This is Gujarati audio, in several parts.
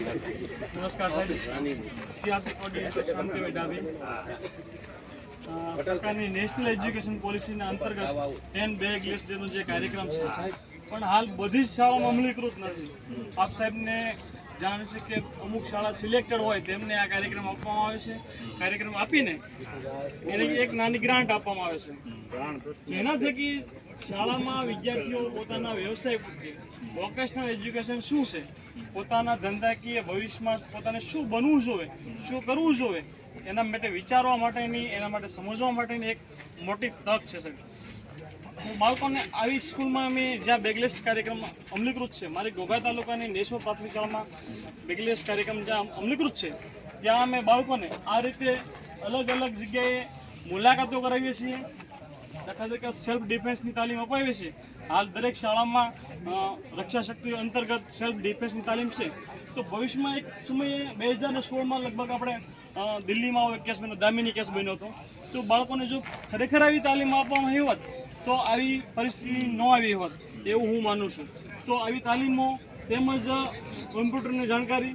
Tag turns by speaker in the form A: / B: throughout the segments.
A: નમસ્કાર સાહેબ, સીઆરસી કોર્ડિનેટર શાંતિભાઈ ડાભી. સરકારની નેશનલ એજ્યુકેશન પોલિસીના અંતર્ગત 10 બેગ લિસ્ટ જેનો જે કાર્યક્રમ છે પણ હાલ બધી જ શાળામાં અમલીકૃત નથી. આપ સાહેબને જાણ છે કે અમુક શાળા સિલેક્ટેડ હોય તેમને આ કાર્યક્રમ આપવામાં આવે છે. કાર્યક્રમ આપીને એને એક નાની ગ્રાન્ટ આપવામાં આવે છે, જેના થકી શાળામાં વિદ્યાર્થીઓ પોતાના વ્યવસાય વોકેશનલ એજ્યુકેશન શું છે, પોતાના ધંધાકીય ભવિષ્યમાં પોતાને શું બનવું જોઈએ, શું કરવું જોઈએ, એના માટે વિચારવા માટેની, એના માટે સમજવા માટેની એક મોટી તક છે સાહેબ. હું બાળકોને આવી સ્કૂલમાં અમે જ્યાં બેગલિસ્ટ કાર્યક્રમ અમલીકૃત છે, મારી ઘોઘા તાલુકાની નેશનલ પ્રાથમિક શાળામાં બેગલિસ્ટ કાર્યક્રમ જ્યાં અમલીકૃત છે ત્યાં અમે બાળકોને આ રીતે અલગ અલગ જગ્યાએ મુલાકાતો કરાવીએ છીએ. દાખલા તરીકે સેલ્ફ ડિફેન્સની તાલીમ અપાવીએ છીએ. હાલ દરેક શાળામાં રક્ષા શક્તિ અંતર્ગત સેલ્ફ ડિફેન્સની તાલીમ છે. તો ભવિષ્યમાં એક સમયે 2016માં લગભગ આપણે દિલ્હીમાં એક કેસ બન્યો, દામિની કેસ બન્યો હતો. તો બાળકોને જો ખરેખર આવી તાલીમ આપવામાં આવી હોત તો આવી પરિસ્થિતિ ન આવી હોત એવું હું માનું છું. તો આવી તાલીમો તેમજ કોમ્પ્યુટરની જાણકારી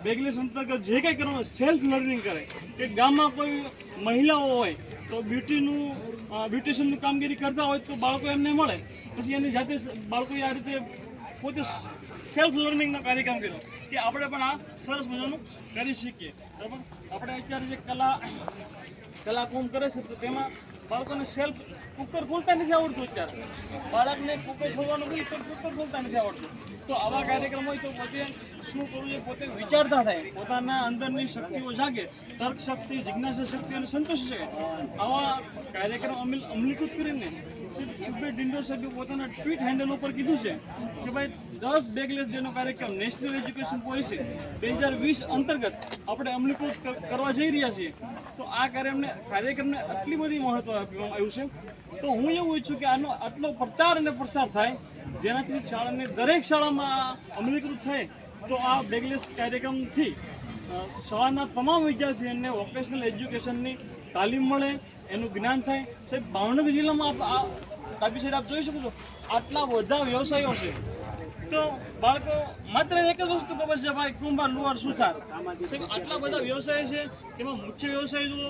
A: બેગલિસ્ટ અંતર્ગત જે કંઈ કરવાનું સેલ્ફ લર્નિંગ કરે કે ગામમાં કોઈ મહિલાઓ હોય તો બ્યુટિશિયનની કામગીરી કરતા હોય તો બાળકો એમને મળે, પછી એની જાતે બાળકોએ આ રીતે પોતે સેલ્ફ લર્નિંગનો કાર્યક્રમ કર્યો કે આપણે પણ આ સરસ મજાનું કરી શકીએ. બરાબર, આપણે અત્યારે જે કલાકુંભ કરે છે તો તેમાં બાળકોને સેલ્ફ કુકર ખોલતા નથી આવડતું. અત્યારે બાળકને કુકર ખોલવાનું બી કુકર ખોલતા નથી આવડતું. તો આવા કાર્યક્રમ હોય તો પોતે શું કરવું છે, પોતે વિચારતા થાય, પોતાના અંદરની શક્તિઓ જાગે, તર્ક શક્તિ, જિજ્ઞાસા શક્તિ અને સંતોષી શકે. આવા કાર્યક્રમ અમલીકૃત કરીને ડિંડોર સાહેબે પોતાના ટ્વીટ હેન્ડલ ઉપર કીધું છે કે ભાઈ 10 બેગલિસ્ટ ડેનો કાર્યક્રમ નેશનલ એજ્યુકેશન પોલિસી 2020 અંતર્ગત આપણે અમલીકૃત કરવા જઈ રહ્યા છીએ. તો આ કાર્યક્રમને આટલી બધી મહત્વ આપવામાં આવ્યું છે. તો હું એવું ઈચ્છું કે આનો આટલો પ્રચાર અને પ્રસાર થાય જેનાથી દરેક શાળામાં અમલીકૃત થાય. તો આ બેગલિસ્ટ કાર્યક્રમથી શાળાના તમામ વિદ્યાર્થીઓને વોકેશનલ એજ્યુકેશનની તાલીમ મળે, એનું જ્ઞાન થાય. સાહેબ, ભાવનગર જિલ્લામાં ડાબી સાઈડ આપ જોઈ શકો છો આટલા બધા વ્યવસાયો છે. તો બાળકો માત્ર એક જ વસ્તુ ખબર છે, ભાઈ કુંભાર, લુહાર, સુથાર. સાહેબ, આટલા બધા વ્યવસાય છે. તેમાં મુખ્ય વ્યવસાય જુઓ,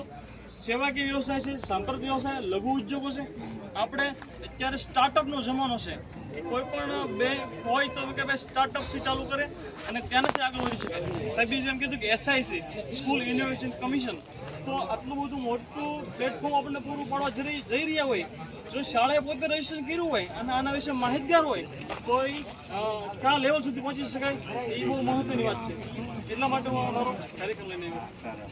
A: સેવાકીય વ્યવસાય છે, સાંપ્રત વ્યવસાય, લઘુ ઉદ્યોગો છે. આપણે અત્યારે સ્ટાર્ટઅપનો જમાનો છે. કોઈ પણ બે હોય તો કે ભાઈ સ્ટાર્ટઅપથી ચાલુ કરે અને ત્યાંથી આગળ વધી શકાય. સાહેબે જેમ કીધું કે SIC સ્કૂલ ઇનોવેશન કમિશન, તો આટલું બધું મોટું પ્લેટફોર્મ આપણને પૂરું પાડવા જઈ રહ્યા હોય, જો શાળાએ પોતે રજીસ્ટ્રેશન કર્યું હોય અને આના વિશે માહિતગાર હોય તો એ કયા લેવલ સુધી પહોંચી શકાય એ બહુ મહત્વની વાત છે. એટલા માટે હું મારો કાર્યક્રમ લઈને આવ્યો છું.